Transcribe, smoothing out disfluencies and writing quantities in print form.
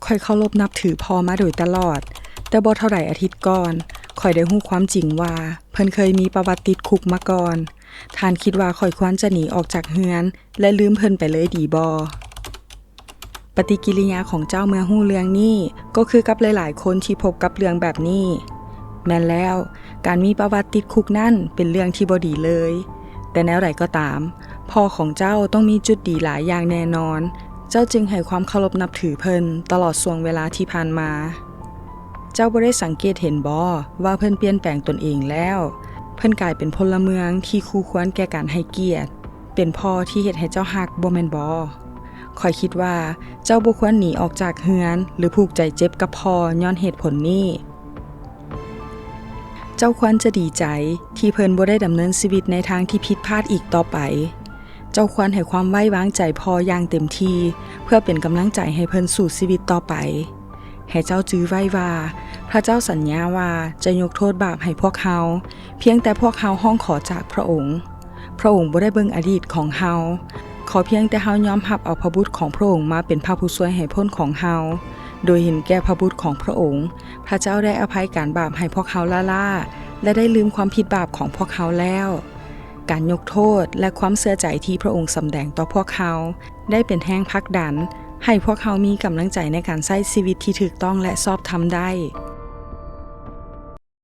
ข่อยเคารพนับถือพ่อมาโดยตลอดแต่บ่เท่าไหร่อาทิตย์ก่อนข่อยได้รู้ความจริงว่าเพิ่นเคยมีประวัติติดคุกมาก่อนท่านคิดว่าข่อยควรจะหนีออกจากเฮือนและลืมเพิ่นไปเลยดีบ่ปฏิกิริยาของเจ้าเมื่อรู้เรื่องนี้ก็คือกับหลายๆคนที่พบกับเรื่องแบบนี้แม่นแล้วการมีประวัติติดคุกนั่นเป็นเรื่องที่บ่ดีเลยแต่แนวใดก็ตามพ่อของเจ้าต้องมีจุดดีหลายอย่างแน่นอนเจ้าจึงให้ความเคารพนับถือเพิ่นตลอดช่วงเวลาที่ผ่านมาเจ้าบ่ได้สังเกตเห็นบ่ว่าเพิ่นเปลี่ยนแปลงตนเองแล้วเพิ่นกลายเป็นพลเมืองที่คู่ควรแก่การให้เกียรติเป็นพ่อที่เฮ็ดให้เจ้าฮักบ่แม่นบ่ข้อยคิดว่าเจ้าบ่ควรหนีออกจากเฮือนหรือผูกใจเจ็บกับพ่อย้อนเหตุผลนี้เจ้าควรจะดีใจที่เพิ่นบ่ได้ดำเนินชีวิตในทางที่ผิดพลาดอีกต่อไปเจ้าควรให้ความไว้วางใจพ่ออย่างเต็มที่เพื่อเป็นกำลังใจให้เพิ่นสู่ชีวิตต่อไปให้เจ้าจื้อไว้ว่าพระเจ้าสัญญาว่าจะยกโทษบาปให้พวกเฮาเพียงแต่พวกเฮาห้องขอจากพระองค์บ่ได้เบิ่งอดีตของเฮาขอเพียงแต่เฮายอมรับเอาพระบุตรของพระองค์มาเป็นพระผู้ช่วยให้พ้นของเฮาโดยเห็นแก่พระบุตรของพระองค์พระเจ้าได้อภัยการบาปให้พวกเฮาล่าและได้ลืมความผิดบาปของพวกเฮาแล้วการยกโทษและความเชื่อใจที่พระองค์สำแดงต่อพวกเขาได้เป็นแรงผลักดันให้พวกเขามีกำลังใจในการใช้ชีวิตที่ถูกต้องและชอบธรรมได้